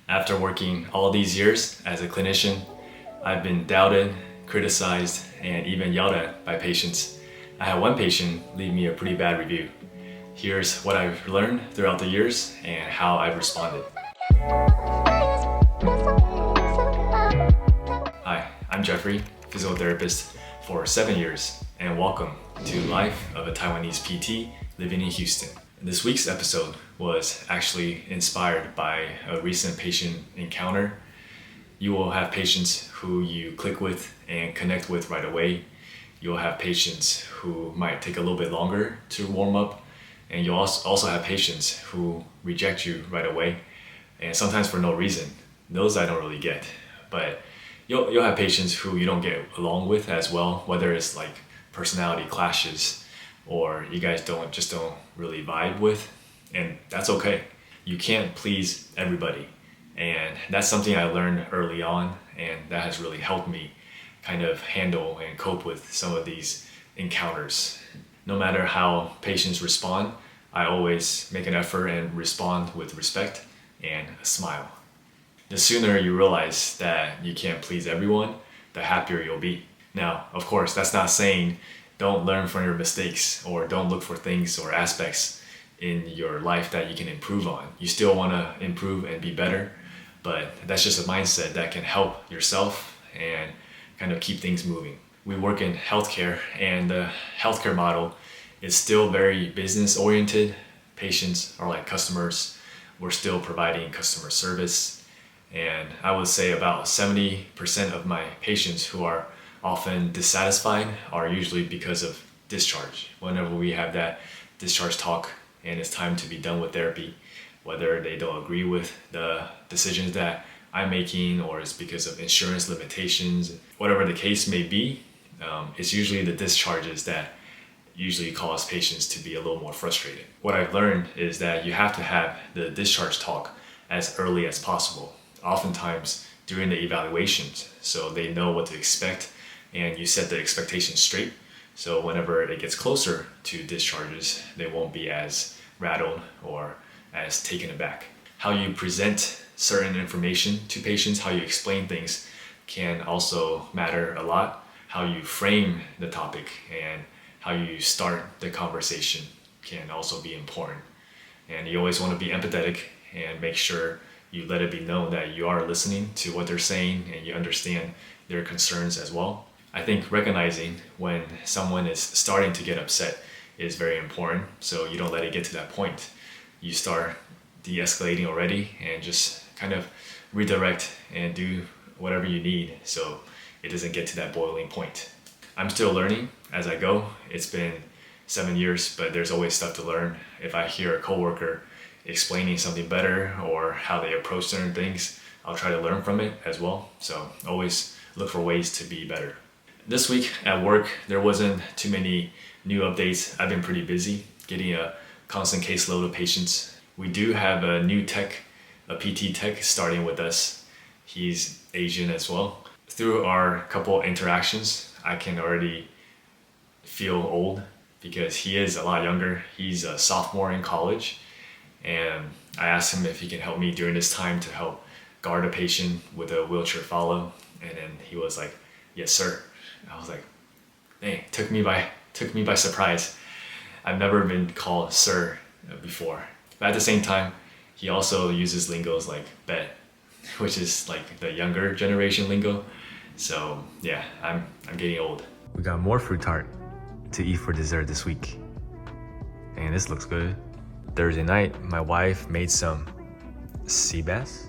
After working all these years as a clinician, I've been doubted, criticized, and even yelled at by patients. I had one patient leave me a pretty bad review. Here's what I've learned throughout the years and how I've responded. Hi, I'm Jeffrey, physiotherapist for 7 years, and welcome to Life of a Taiwanese PT living in Houston. This week's episode was actually inspired by a recent patient encounter. You will have patients who you click with and connect with right away. You'll have patients who might take a little bit longer to warm up, and you'll also have patients who reject you right away, and sometimes for no reason. Those I don't really get, but you'll have patients who you don't get along with as well, whether it's like personality clashes or you guys don't really vibe with, and that's okay. You can't please everybody, and that's something I learned early on, and that has really helped me kind of handle and cope with some of these encounters. No matter how patients respond, I always make an effort and respond with respect and a smile. The sooner you realize that you can't please everyone, the happier you'll be. Now, of course, that's not saying don't learn from your mistakes or don't look for things or aspects in your life that you can improve on. You still want to improve and be better, but that's just a mindset that can help yourself and kind of keep things moving. We work in healthcare, and the healthcare model is still very business oriented. Patients are like customers. We're still providing customer service. And I would say about 70% of my patients who are often dissatisfied are usually because of discharge. Whenever we have that discharge talk and it's time to be done with therapy, whether they don't agree with the decisions that I'm making or it's because of insurance limitations, whatever the case may be, it's usually the discharges that usually cause patients to be a little more frustrated. What I've learned is that you have to have the discharge talk as early as possible, oftentimes during the evaluations, so they know what to expect and you set the expectations straight. So whenever it gets closer to discharges, they won't be as rattled or as taken aback. How you present certain information to patients, how you explain things can also matter a lot. How you frame the topic and how you start the conversation can also be important. And you always want to be empathetic and make sure you let it be known that you are listening to what they're saying and you understand their concerns as well. I think recognizing when someone is starting to get upset is very important, so you don't let it get to that point. You start de-escalating already and just kind of redirect and do whatever you need so it doesn't get to that boiling point. I'm still learning as I go. It's been 7 years, but there's always stuff to learn. If I hear a coworker explaining something better or how they approach certain things, I'll try to learn from it as well. So always look for ways to be better. This week at work, there wasn't too many new updates. I've been pretty busy getting a constant caseload of patients. We do have a new tech, a PT tech starting with us. He's Asian as well. Through our couple interactions, I can already feel old because he is a lot younger. He's a sophomore in college, and I asked him if he can help me during this time to help guard a patient with a wheelchair follow, and then he was like, "Yes, sir." I was like, "Dang, took me by surprise." I've never been called sir before. But at the same time, he also uses lingos like bet, which is like the younger generation lingo. So yeah, I'm getting old. We got more fruit tart to eat for dessert this week. And this looks good. Thursday night, my wife made some sea bass.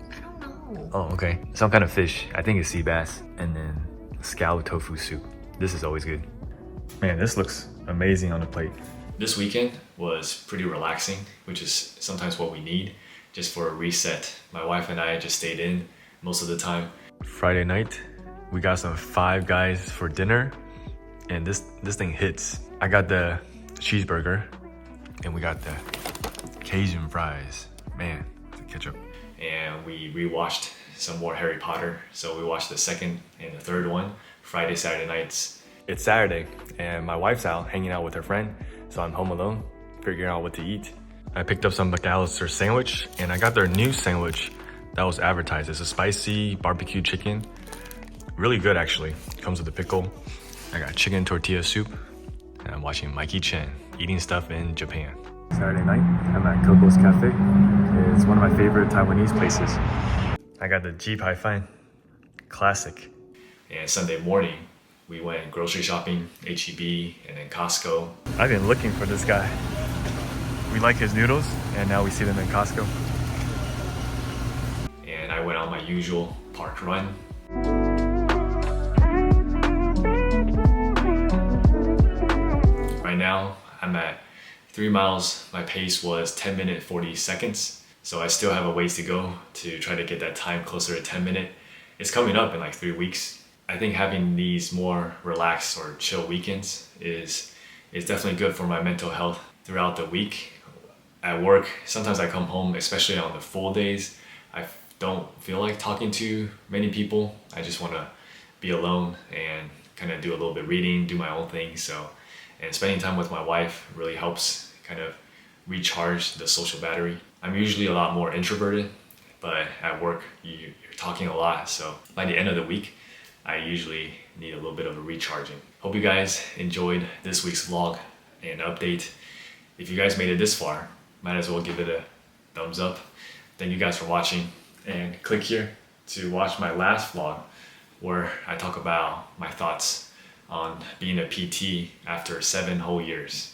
I don't know. Oh, okay. Some kind of fish. I think it's sea bass. And then scallop tofu soup. This is always good. Man, this looks amazing on the plate. This weekend was pretty relaxing, which is sometimes what we need, just for a reset. My wife and I just stayed in most of the time. Friday night, we got some Five Guys for dinner, and this thing hits. I got the cheeseburger, and we got the Cajun fries. Man, the ketchup. And we rewatched some more Harry Potter. So we watched the second and the third one, Friday, Saturday nights. It's Saturday, and my wife's out hanging out with her friend, so I'm home alone, figuring out what to eat. I picked up some McAllister sandwich, and I got their new sandwich, that was advertised. It's a spicy barbecue chicken. Really good, actually. Comes with a pickle. I got chicken tortilla soup. And I'm watching Mikey Chen eating stuff in Japan. Saturday night, I'm at Coco's Cafe. It's one of my favorite Taiwanese places. I got the Jeep Hi-Fi. Classic. And Sunday morning, we went grocery shopping, H-E-B, and then Costco. I've been looking for this guy. We like his noodles, and now we see them in Costco. And I went on my usual park run. Right now, I'm at 3 miles. My pace was 10 minutes 40 seconds. So I still have a ways to go to try to get that time closer to 10 minutes. It's coming up in like 3 weeks. I think having these more relaxed or chill weekends is definitely good for my mental health throughout the week. At work, sometimes I come home, especially on the full days, I don't feel like talking to many people. I just want to be alone and kind of do a little bit reading, do my own thing. And spending time with my wife really helps kind of recharge the social battery. I'm usually a lot more introverted, but at work you're talking a lot. So by the end of the week, I usually need a little bit of a recharging. Hope you guys enjoyed this week's vlog and update. If you guys made it this far, might as well give it a thumbs up. Thank you guys for watching, and click here to watch my last vlog where I talk about my thoughts on being a PT after 7 whole years.